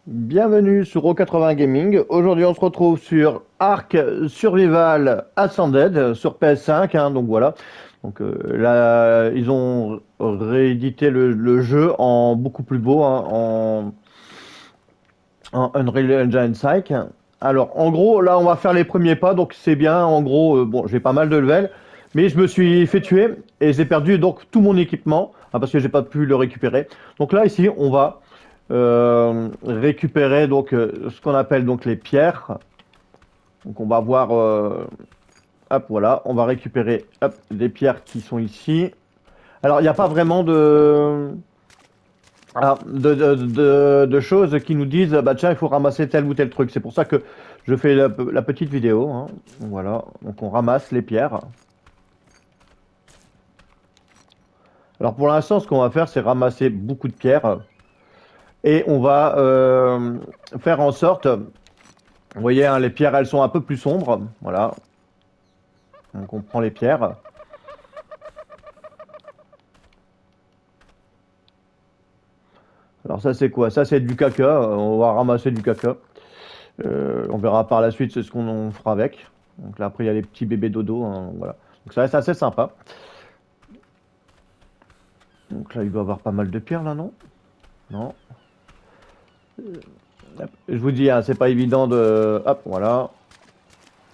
Bienvenue sur O80 Gaming. Aujourd'hui, on se retrouve sur Ark Survival Ascended sur PS5, hein, donc voilà. Donc là, ils ont réédité le jeu en beaucoup plus beau, hein, en Unreal Engine 5. Alors, en gros, là, on va faire les premiers pas, donc c'est bien. En gros, bon, j'ai pas mal de level, mais je me suis fait tuer et j'ai perdu donc tout mon équipement, hein, parce que j'ai pas pu le récupérer. Donc là, ici, on va récupérer donc ce qu'on appelle donc les pierres. Donc on va voir, hop, voilà, on va récupérer hop, les pierres qui sont ici. Alors il n'y a pas vraiment de choses qui nous disent bah tiens il faut ramasser tel ou tel truc. C'est pour ça que je fais la petite vidéo, hein. Voilà, donc on ramasse les pierres. Alors pour l'instant ce qu'on va faire c'est ramasser beaucoup de pierres et on va faire en sorte, vous voyez, hein, les pierres elles sont un peu plus sombres, voilà. Donc on prend les pierres. Alors ça c'est quoi? Ça c'est du caca. On va ramasser du caca. On verra par la suite ce qu'on fera avec. Donc là après il y a les petits bébés dodo, hein, voilà. Donc ça reste assez sympa. Donc là il doit y avoir pas mal de pierres là, non? Non. Je vous dis, hein, c'est pas évident de, hop, voilà,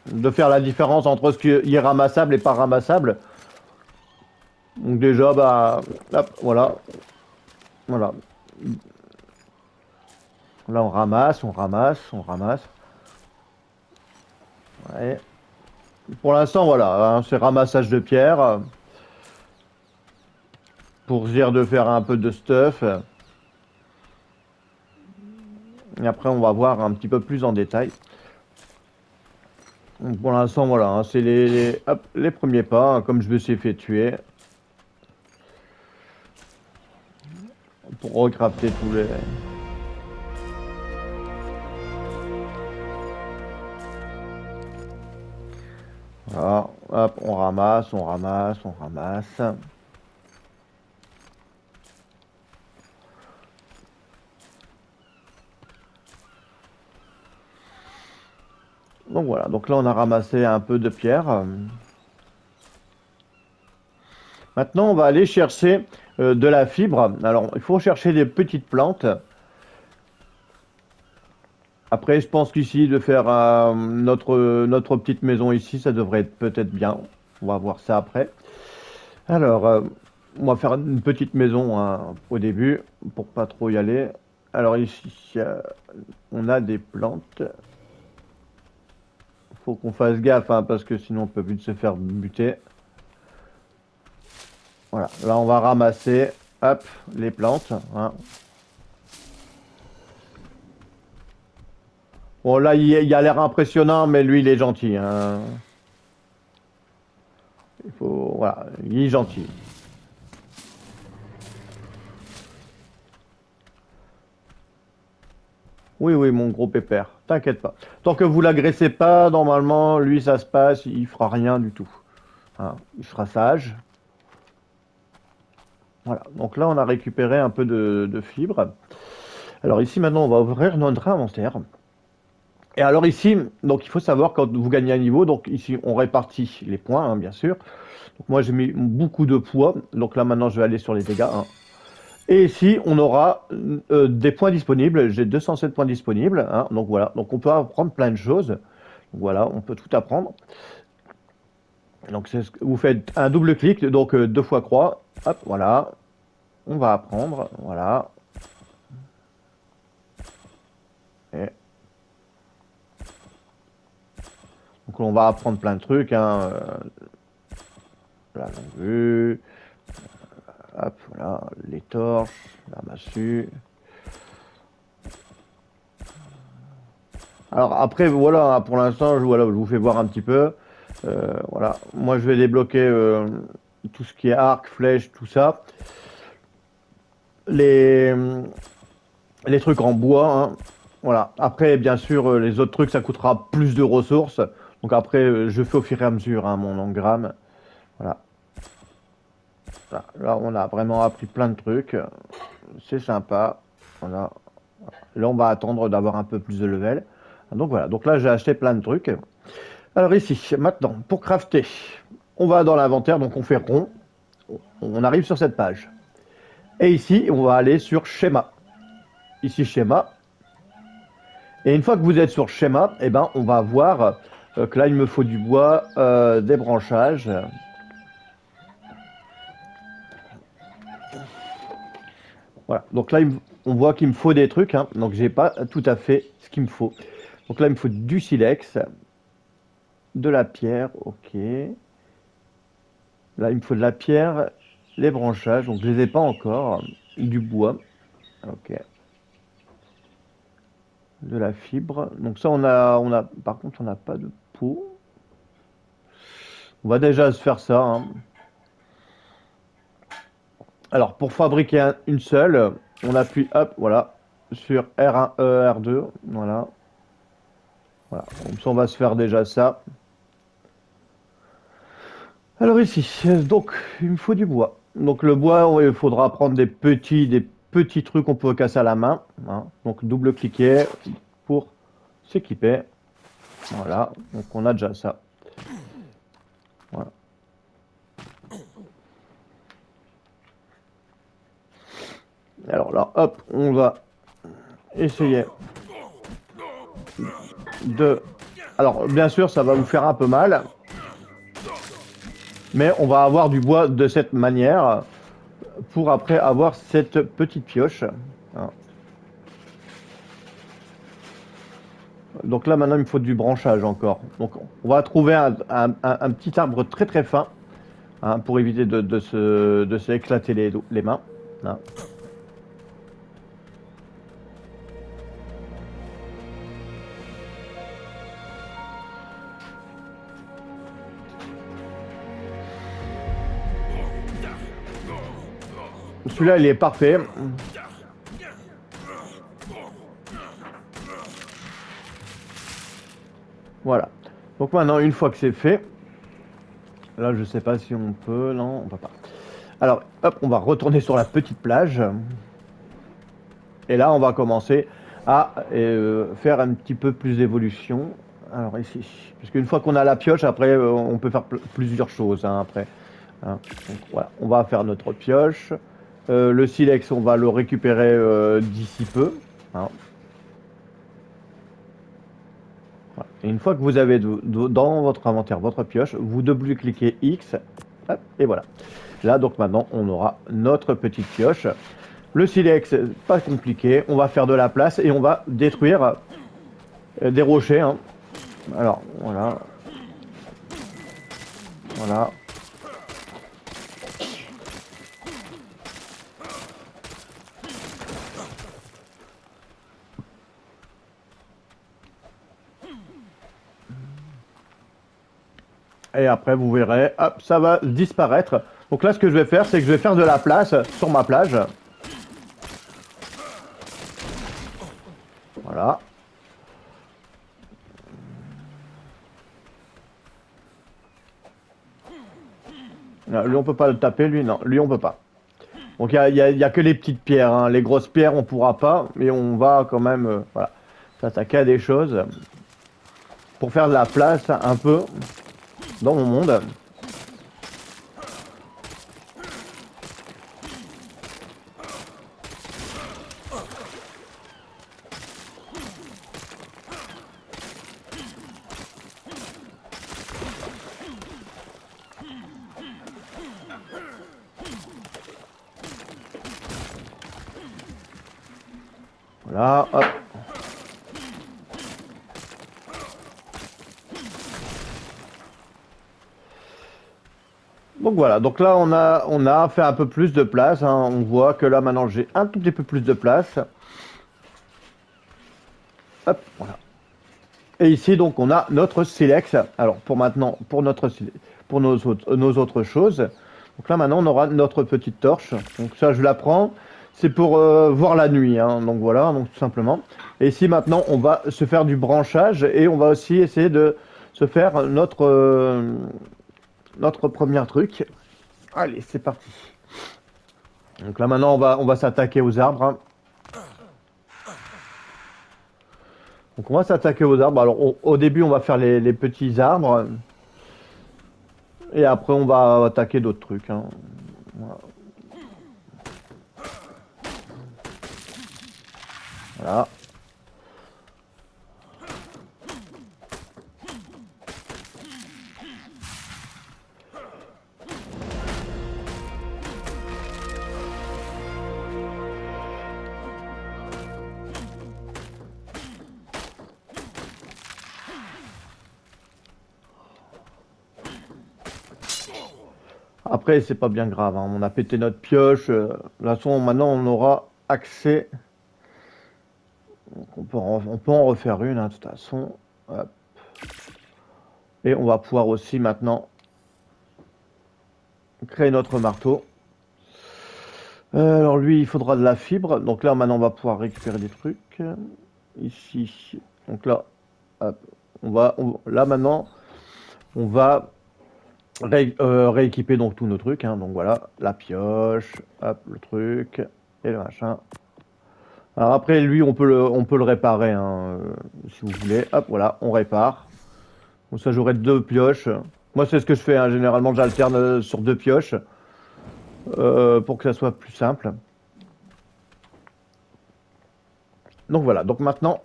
de faire la différence entre ce qui est ramassable et pas ramassable. Donc déjà bah, hop, voilà, voilà. Là on ramasse, on ramasse, on ramasse. Ouais. Pour l'instant voilà, hein, c'est ramassage de pierres. Pour dire de faire un peu de stuff. Et après, on va voir un petit peu plus en détail. Donc pour l'instant, voilà, hein, c'est hop, les premiers pas, hein, comme je me suis fait tuer. Pour recrafter tous les... Voilà, hop, on ramasse, on ramasse, on ramasse. Donc voilà, donc là on a ramassé un peu de pierre. Maintenant on va aller chercher de la fibre. Alors il faut chercher des petites plantes. Après je pense qu'ici de faire notre petite maison ici, ça devrait être peut-être bien. On va voir ça après. Alors on va faire une petite maison, hein, au début pour pas trop y aller. Alors ici on a des plantes. Faut qu'on fasse gaffe, hein, parce que sinon on peut vite se faire buter. Voilà, là on va ramasser, hop, les plantes, hein. Bon là il a l'air impressionnant, mais lui il est gentil, hein. Il faut, voilà, il est gentil. Oui, oui, mon gros pépère, t'inquiète pas. Tant que vous l'agressez pas, normalement, lui ça se passe, il fera rien du tout, hein. Il sera sage. Voilà, donc là on a récupéré un peu de fibres. Alors ici maintenant on va ouvrir notre inventaire. Et alors ici, donc il faut savoir quand vous gagnez un niveau, donc ici on répartit les points, hein, bien sûr. Donc moi j'ai mis beaucoup de poids, donc là maintenant je vais aller sur les dégâts, hein. Et ici on aura des points disponibles, j'ai 207 points disponibles, hein, donc voilà, donc on peut apprendre plein de choses. Donc voilà, on peut tout apprendre. Donc vous faites un double clic, donc deux fois croix, hop, voilà, on va apprendre, voilà. Et donc on va apprendre plein de trucs, hein, la longue vue. Hop, voilà, les torches, la massue. Alors après, voilà, pour l'instant, voilà, je vous fais voir un petit peu. Voilà, moi je vais débloquer tout ce qui est arc, flèche, tout ça. Les, les trucs en bois, hein. Voilà. Après, bien sûr, les autres trucs, ça coûtera plus de ressources. Donc après, je fais au fur et à mesure, hein, mon engramme. Voilà. Là, on a vraiment appris plein de trucs. C'est sympa. Voilà. Là, on va attendre d'avoir un peu plus de level. Donc voilà, donc là j'ai acheté plein de trucs. Alors ici, maintenant, pour crafter, on va dans l'inventaire, donc on fait rond. On arrive sur cette page. Et ici, on va aller sur schéma. Ici, schéma. Et une fois que vous êtes sur schéma, eh ben, on va voir que là, il me faut du bois, des branchages. Voilà. Donc là, on voit qu'il me faut des trucs. Hein. Donc, j'ai pas tout à fait ce qu'il me faut. Donc là, il me faut du silex, de la pierre. Ok. Là, il me faut de la pierre, les branchages. Donc, je les ai pas encore. Du bois. Ok. De la fibre. Donc ça, par contre, on n'a pas de peau. On va déjà se faire ça. Hein. Alors, pour fabriquer une seule, on appuie, hop, voilà, sur R1, R2, voilà. Voilà, comme ça, on va se faire déjà ça. Alors ici, donc, il me faut du bois. Donc le bois, il faudra prendre des petits trucs qu'on peut casser à la main. Hein. Donc double-cliquer pour s'équiper. Voilà, donc on a déjà ça. Voilà. Alors là, hop, on va essayer de... Alors, bien sûr, ça va vous faire un peu mal. Mais on va avoir du bois de cette manière pour après avoir cette petite pioche. Donc là, maintenant, il me faut du branchage encore. Donc, on va trouver un petit arbre très très fin hein, pour éviter de se éclater les mains. Hein. Celui-là, il est parfait. Voilà. Donc maintenant, une fois que c'est fait, là, je sais pas si on peut, non, on peut pas. Alors, hop, on va retourner sur la petite plage. Et là, on va commencer à faire un petit peu plus d'évolution. Alors ici, parce qu'une fois qu'on a la pioche, après, on peut faire plusieurs choses. Hein, après, hein. Donc, voilà, on va faire notre pioche. Le silex, on va le récupérer d'ici peu. Hein. Voilà. Et une fois que vous avez dans votre inventaire votre pioche, vous double-cliquez X. Hop, et voilà. Là, donc maintenant, on aura notre petite pioche. Le silex, pas compliqué. On va faire de la place et on va détruire des rochers. Hein. Alors, voilà. Voilà. Et après, vous verrez, hop, ça va disparaître. Donc là, ce que je vais faire, c'est que je vais faire de la place sur ma plage. Voilà. Lui, on peut pas le taper, lui, non. Lui, on peut pas. Donc, il y a que les petites pierres. Hein. Les grosses pierres, on pourra pas. Mais on va quand même voilà, s'attaquer à des choses pour faire de la place un peu dans mon monde. Voilà, hop. Donc voilà, donc là on a fait un peu plus de place, hein. On voit que là maintenant j'ai un tout petit peu plus de place. Hop, voilà. Et ici donc on a notre silex. Alors pour maintenant, pour nos autres choses. Donc là maintenant on aura notre petite torche. Donc ça je la prends. C'est pour voir la nuit, hein. Donc voilà, donc tout simplement. Et ici maintenant on va se faire du branchage et on va aussi essayer de se faire notre premier truc. Allez, c'est parti. Donc là maintenant on va s'attaquer aux arbres. Hein. Donc on va s'attaquer aux arbres. Alors au début on va faire les petits arbres. Et après on va attaquer d'autres trucs, hein. Voilà. Voilà. Après, c'est pas bien grave, hein. On a pété notre pioche. De toute façon, maintenant, on aura accès. Donc, on peut en refaire une, hein, de toute façon. Hop. Et on va pouvoir aussi maintenant créer notre marteau. Alors lui, il faudra de la fibre. Donc là, maintenant, on va pouvoir récupérer des trucs. Ici. Donc là, hop. Là, maintenant, on va rééquiper donc tous nos trucs, hein. Donc voilà, la pioche, hop, le truc, et le machin. Alors après, lui, on peut le réparer, hein, si vous voulez. Hop, voilà, on répare. Donc ça, j'aurai 2 pioches. Moi, c'est ce que je fais, hein. Généralement, j'alterne sur 2 pioches pour que ça soit plus simple. Donc voilà, donc maintenant,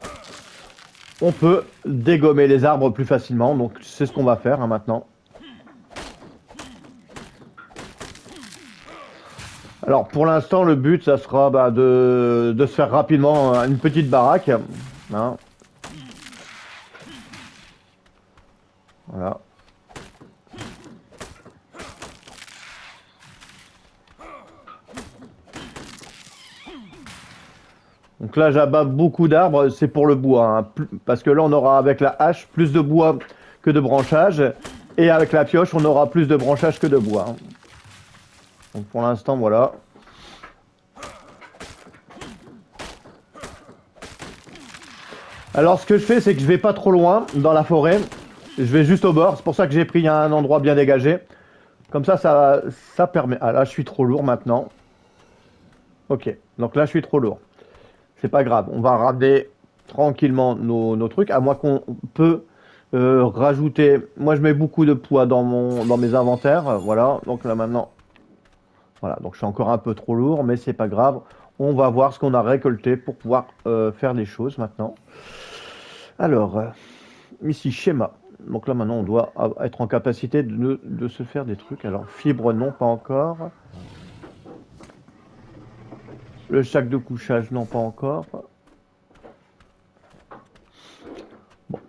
on peut dégommer les arbres plus facilement. Donc c'est ce qu'on va faire, hein, maintenant. Alors pour l'instant, le but, ça sera de se faire rapidement une petite baraque, hein. Voilà. Donc là, j'abats beaucoup d'arbres, c'est pour le bois, hein. Parce que là, on aura avec la hache plus de bois que de branchage. Et avec la pioche, on aura plus de branchage que de bois, hein. Donc pour l'instant, voilà. Alors ce que je fais, c'est que je vais pas trop loin dans la forêt. Je vais juste au bord. C'est pour ça que j'ai pris un endroit bien dégagé. Comme ça permet... Ah là, je suis trop lourd maintenant. Ok, donc là, je suis trop lourd. C'est pas grave, on va ramener tranquillement nos trucs, à moins qu'on peut rajouter... Moi, je mets beaucoup de poids dans mes inventaires, voilà. Donc là, maintenant... Voilà, donc je suis encore un peu trop lourd, mais c'est pas grave. On va voir ce qu'on a récolté pour pouvoir faire des choses maintenant. Alors, ici, schéma. Donc là, maintenant, on doit être en capacité de se faire des trucs. Alors, fibre, non, pas encore. Le sac de couchage, non, pas encore. Bon.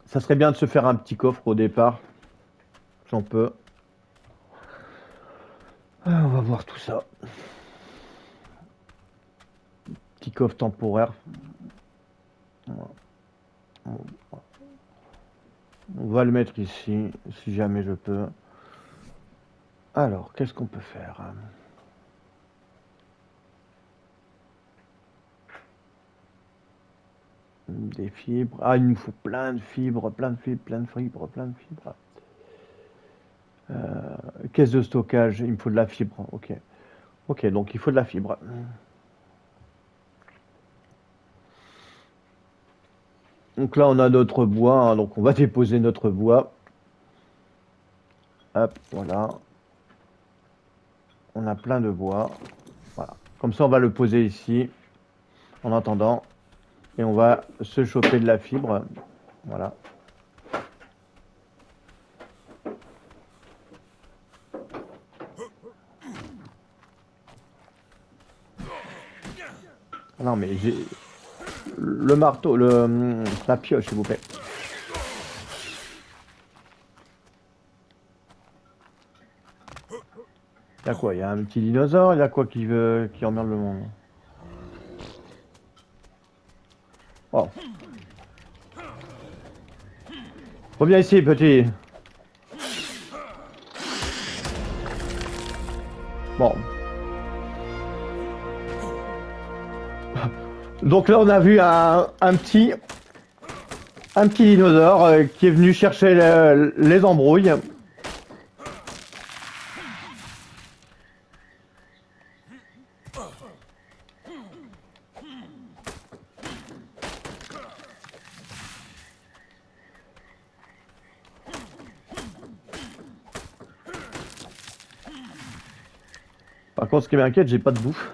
Ça serait bien de se faire un petit coffre au départ, si on peut. On va voir tout ça. Petit coffre temporaire. On va le mettre ici, si jamais je peux. Alors, qu'est-ce qu'on peut faire? Des fibres. Ah, il nous faut plein de fibres, plein de fibres, plein de fibres, plein de fibres. Caisse de stockage, il me faut de la fibre. Ok. Ok, donc il faut de la fibre. Donc là, on a notre bois, hein, donc on va déposer notre bois. Hop, voilà. On a plein de bois. Voilà. Comme ça, on va le poser ici, en attendant. Et on va se choper de la fibre. Voilà. Non, mais j'ai... Le marteau, la pioche, s'il vous plaît. Il y a quoi? Il y a un petit dinosaure? Il y a quoi qui emmerde le monde? Oh. Reviens ici, petit. Bon. Donc là, on a vu un petit dinosaure qui est venu chercher les embrouilles. Par contre, ce qui m'inquiète, j'ai pas de bouffe.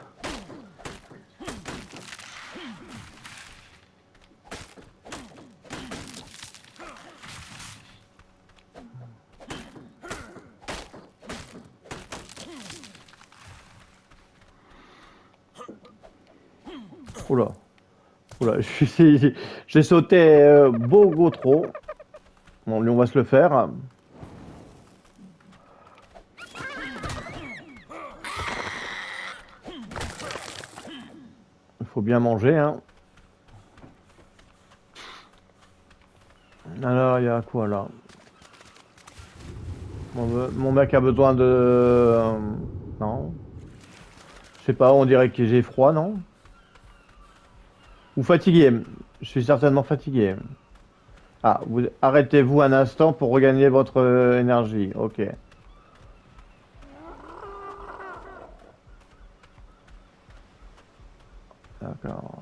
Oula. Oula, j'ai sauté beaucoup trop. Bon, lui, on va se le faire. Il faut bien manger, hein. Alors, il y a quoi là? Mon mec a besoin de... non. Je sais pas, on dirait que j'ai froid, non? Ou fatigué. Je suis certainement fatigué. Ah, arrêtez-vous un instant pour regagner votre énergie. Ok. D'accord.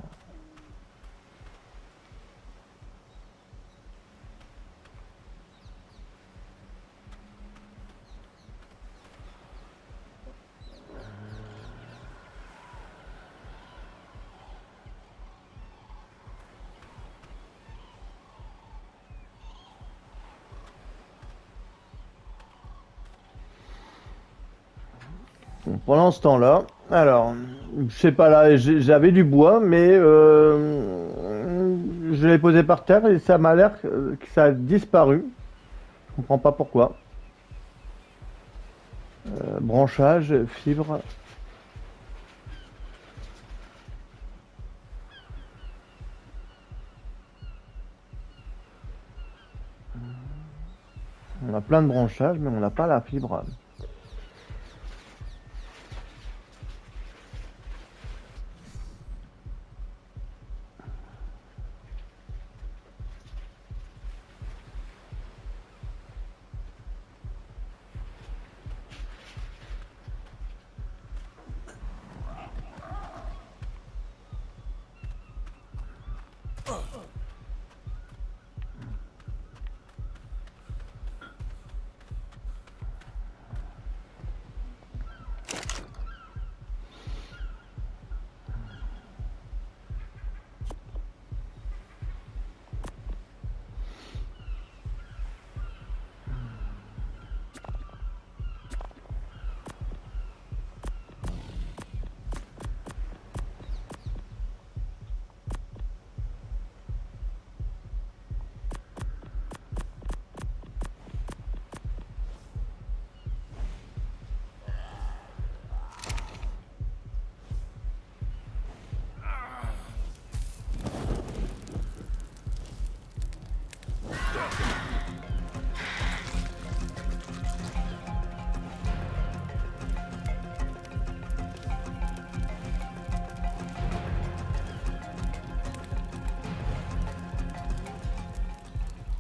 Bon, pendant ce temps-là, alors, je sais pas là, j'avais du bois, mais je l'ai posé par terre et ça m'a l'air que ça a disparu. Je comprends pas pourquoi. Branchage, fibre. On a plein de branchages, mais on n'a pas la fibre.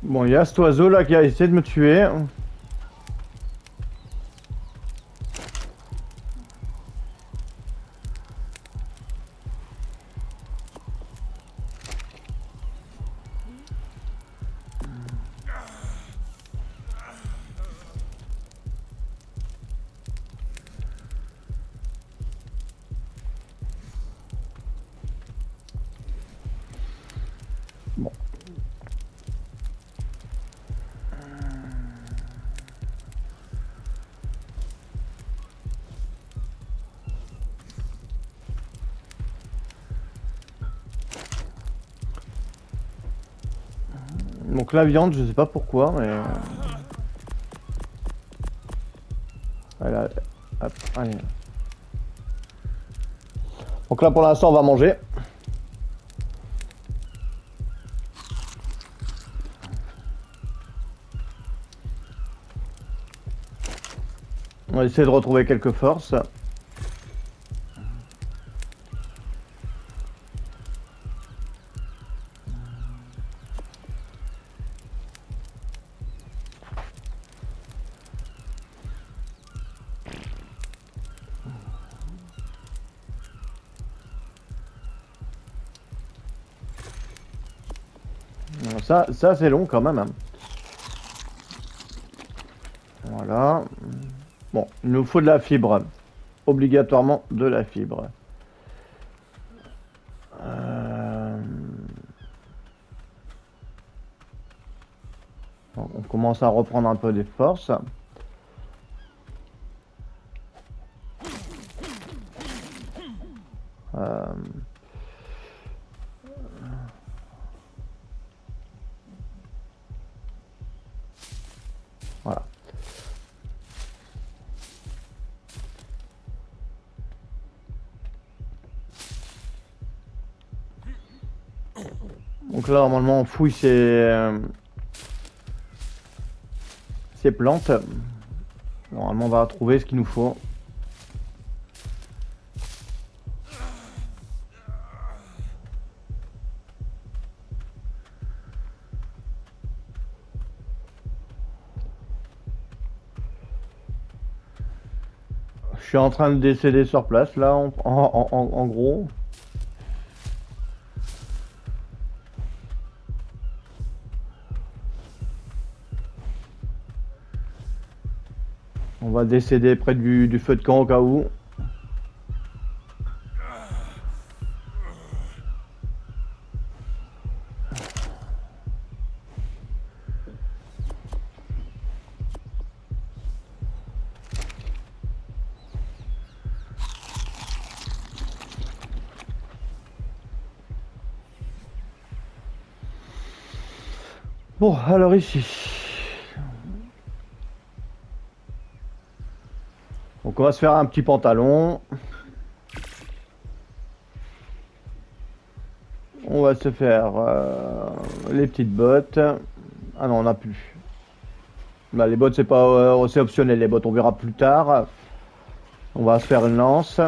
Bon, il y a cet oiseau là qui a essayé de me tuer. Bon. Donc la viande, je sais pas pourquoi, mais... Voilà. Hop, allez. Donc là pour l'instant on va manger. On va essayer de retrouver quelques forces. Ça c'est long quand même, hein. Voilà. Bon, il nous faut de la fibre. obligatoirement de la fibre. Euh, On commence à reprendre un peu des forces. Euh, Voilà. Donc là, normalement, on fouille ces plantes. Normalement, on va trouver ce qu'il nous faut. Je suis en train de décéder sur place, là, en gros. On va décéder près du feu de camp au cas où. Bon, alors ici. Donc on va se faire un petit pantalon. On va se faire les petites bottes. Ah non, on n'a plus. Bah, les bottes, c'est pas c'est optionnel. Les bottes, on verra plus tard. On va se faire une lance.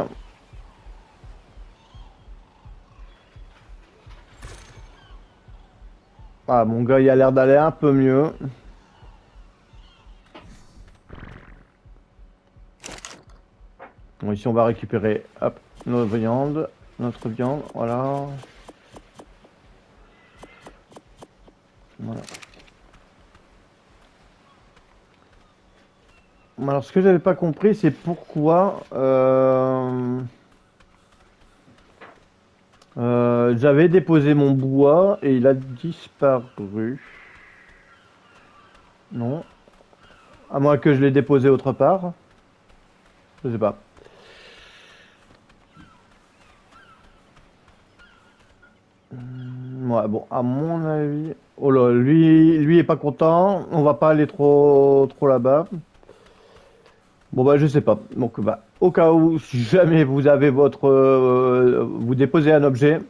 Ah, mon gars, il a l'air d'aller un peu mieux. Bon, ici, on va récupérer hop, notre viande. Voilà. Voilà. Alors, ce que j'avais pas compris, c'est pourquoi j'avais déposé mon bois et il a disparu. Non. À moins que je l'ai déposé autre part. Je sais pas. Ouais, bon, à mon avis. Oh là, lui est pas content. On va pas aller trop là-bas. Bon bah je sais pas. Donc bah au cas où, si jamais vous avez vous déposez un objet,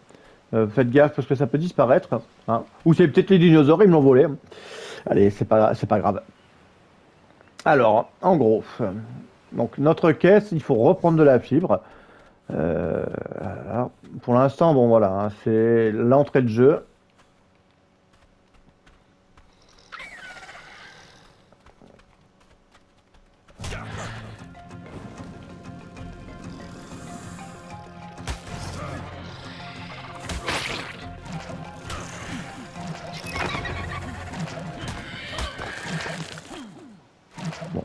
faites gaffe parce que ça peut disparaître. Hein. Ou c'est peut-être les dinosaures, ils me l'ont volé. Allez, c'est pas grave. Alors, en gros, donc notre caisse, il faut reprendre de la fibre. Voilà. Pour l'instant, bon voilà, hein, c'est l'entrée de jeu. Bon,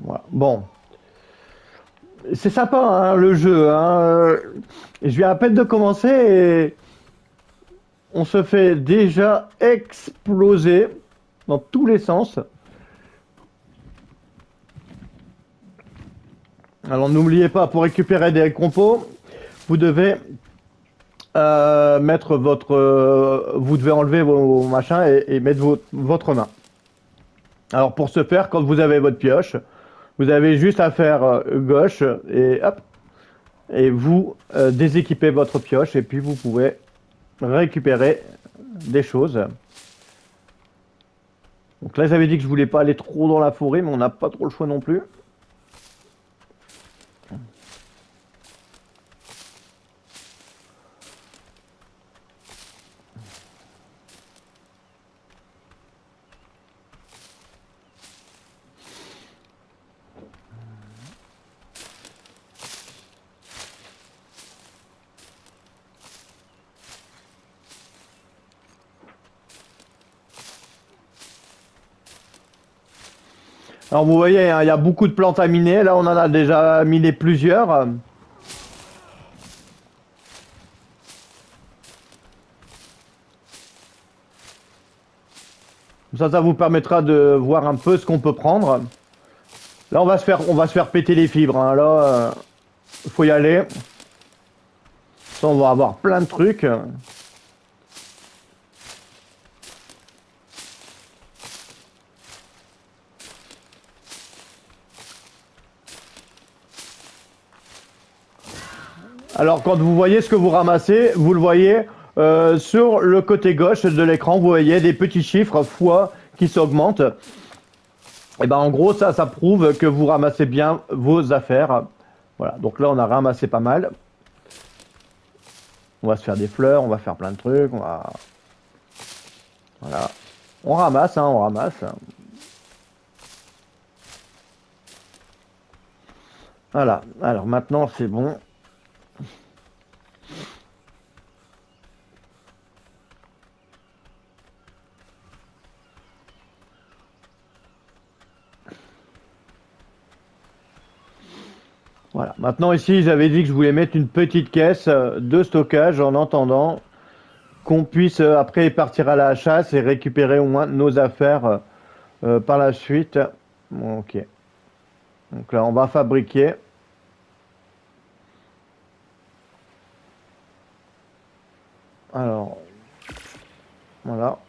voilà. Bon, c'est sympa hein, le jeu. Hein. Je viens à peine de commencer et on se fait déjà exploser dans tous les sens. Alors n'oubliez pas, pour récupérer des compos, vous devez mettre vous devez enlever vos machins et mettre votre main. Alors pour ce faire, quand vous avez votre pioche, vous avez juste à faire gauche et hop, et vous déséquipez votre pioche et puis vous pouvez récupérer des choses. Donc là j'avais dit que je voulais pas aller trop dans la forêt, mais on n'a pas trop le choix non plus. Alors vous voyez, hein, il y a beaucoup de plantes à miner. Là, on en a déjà miné plusieurs. Ça vous permettra de voir un peu ce qu'on peut prendre. Là, on va se faire péter les fibres, hein. Là, il faut y aller. Ça, on va avoir plein de trucs. Alors, quand vous voyez ce que vous ramassez, vous le voyez sur le côté gauche de l'écran, vous voyez des petits chiffres fois qui s'augmentent. Et ben, en gros, ça prouve que vous ramassez bien vos affaires. Voilà, donc là, on a ramassé pas mal. On va se faire des fleurs, on va faire plein de trucs. Voilà. On ramasse, hein, on ramasse. Voilà, alors maintenant, c'est bon. Voilà. Maintenant ici, j'avais dit que je voulais mettre une petite caisse de stockage en attendant qu'on puisse après partir à la chasse et récupérer au moins nos affaires par la suite. Bon, ok. Donc là, on va fabriquer. Alors, voilà.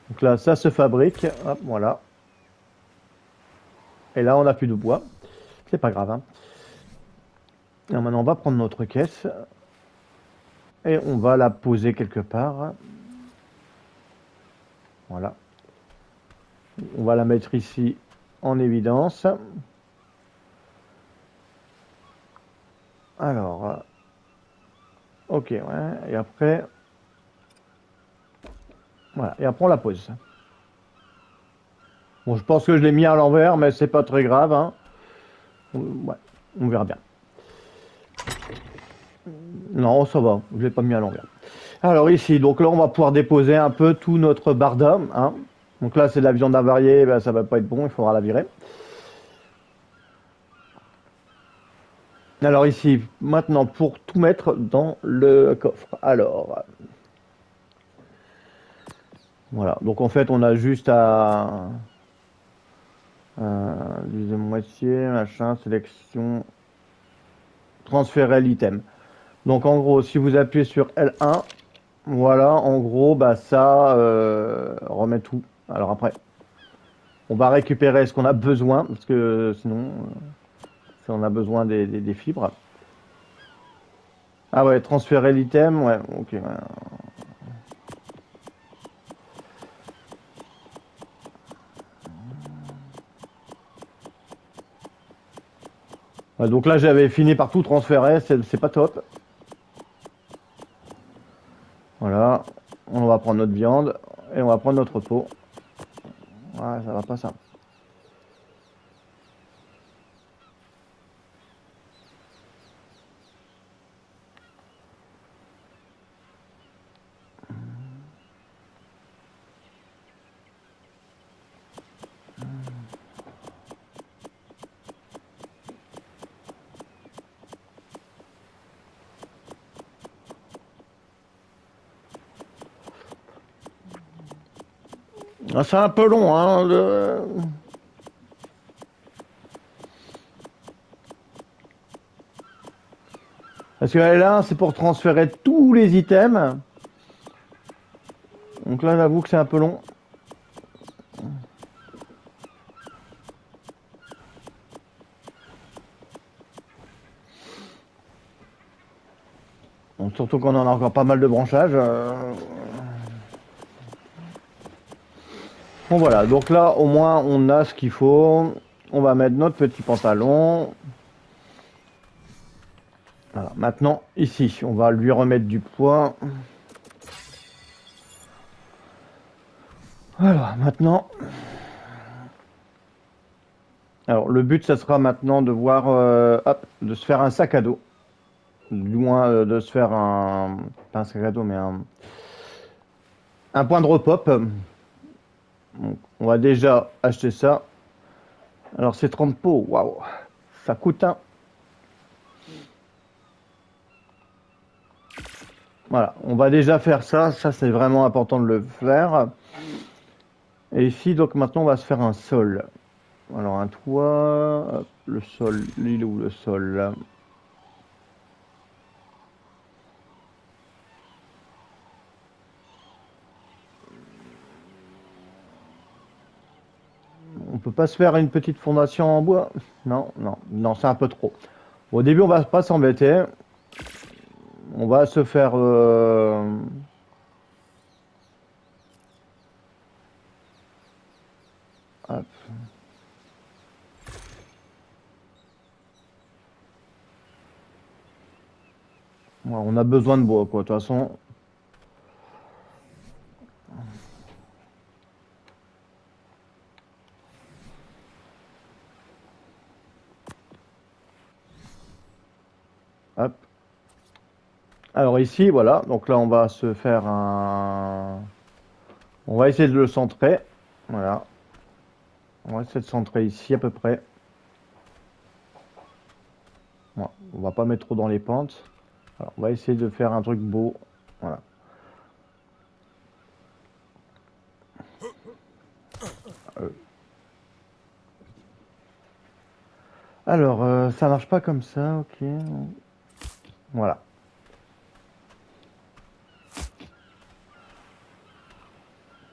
Donc là, ça se fabrique. Hop, voilà. Et là, on n'a plus de bois. C'est pas grave, hein. Alors maintenant, on va prendre notre caisse et on va la poser quelque part. Voilà. On va la mettre ici en évidence. Alors, ok, ouais. Et après, voilà. Et après, on la pose. Bon, je pense que je l'ai mis à l'envers, mais c'est pas très grave, hein. Ouais, on verra bien. Non, ça va. Je l'ai pas mis à l'envers. Alors ici, donc là, on va pouvoir déposer un peu tout notre barda, hein. Donc là, c'est de la viande avariée, ben, ça va pas être bon, il faudra la virer. Alors ici, maintenant, pour tout mettre dans le coffre. Alors, voilà. Donc en fait, on a juste à deuxième moitié, machin, sélection, transférer l'item. Donc en gros, si vous appuyez sur L1, voilà, en gros, bah ça remet tout. Alors après, on va récupérer ce qu'on a besoin, parce que sinon, si on a besoin des fibres. Ah ouais, transférer l'item, ouais, ok. Ouais. Ouais, donc là, j'avais fini par tout transférer, c'est pas top. Voilà, on va prendre notre viande et on va prendre notre peau. Ouais, ça va pas ça. Ah, c'est un peu long, hein. Parce que là, c'est pour transférer tous les items. Donc là, j'avoue que c'est un peu long. Bon, surtout qu'on en a encore pas mal de branchages. Bon voilà, donc là au moins on a ce qu'il faut. On va mettre notre petit pantalon. Voilà. Maintenant ici, on va lui remettre du poids. Voilà, maintenant. Alors le but, ça sera maintenant de voir, hop, de se faire un sac à dos. Du moins de se faire pas un sac à dos, mais un point de repop. Donc, on va déjà acheter ça. Alors c'est 30 pots, waouh, ça coûte un. Voilà, on va déjà faire ça, ça c'est vraiment important de le faire. Et ici, donc maintenant on va se faire un sol. Alors un toit, hop, le sol, l'île ou le sol là. On peut pas se faire une petite fondation en bois? Non, non, non, c'est un peu trop. Au début, on va pas s'embêter. On va se faire. Hop. Ouais, on a besoin de bois, quoi. De toute façon. Hop. Alors ici, voilà. Donc là, on va se faire un. On va essayer de le centrer. Voilà. On va essayer de centrer ici à peu près. Bon, on va pas mettre trop dans les pentes. Alors, on va essayer de faire un truc beau. Voilà. Euh, Alors, ça marche pas comme ça, ok. Voilà.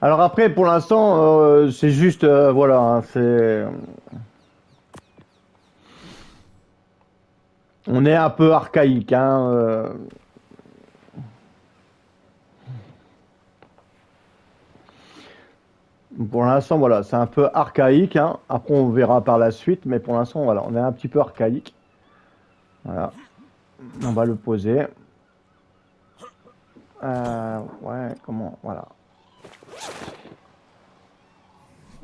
Alors après, pour l'instant, c'est juste, voilà, hein, c'est, on est un peu archaïque, hein. Pour l'instant, voilà, c'est un peu archaïque, hein. Après, on verra par la suite, mais pour l'instant, voilà, on est un petit peu archaïque. Voilà, on va le poser. Ouais, comment, voilà.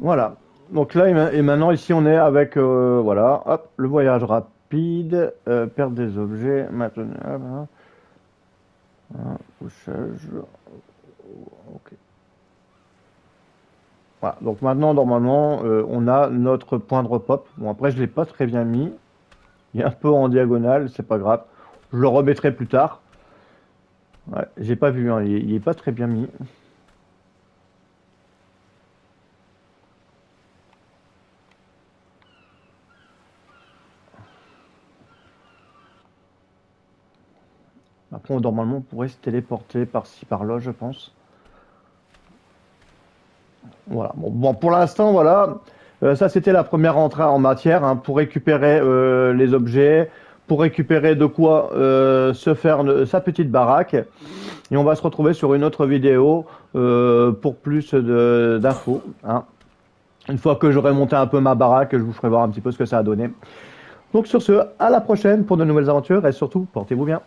Voilà. Donc là, et maintenant, ici, on est avec, voilà, hop, le voyage rapide, perte des objets, maintenant, couchage, ok. Voilà. Donc maintenant, normalement, on a notre point de repop. Bon, après, je l'ai pas très bien mis. Il est un peu en diagonale, c'est pas grave. Je le remettrai plus tard. Ouais, j'ai pas vu, hein, il est pas très bien mis. Après, normalement, on pourrait se téléporter par-ci, par-là, je pense. Voilà. Bon, pour l'instant, voilà. Ça, c'était la première entrée en matière, hein, pour récupérer les objets, pour récupérer de quoi se faire sa petite baraque. Et on va se retrouver sur une autre vidéo pour plus d'infos, hein. Une fois que j'aurai monté un peu ma baraque, je vous ferai voir un petit peu ce que ça a donné. Donc sur ce, à la prochaine pour de nouvelles aventures et surtout, portez-vous bien.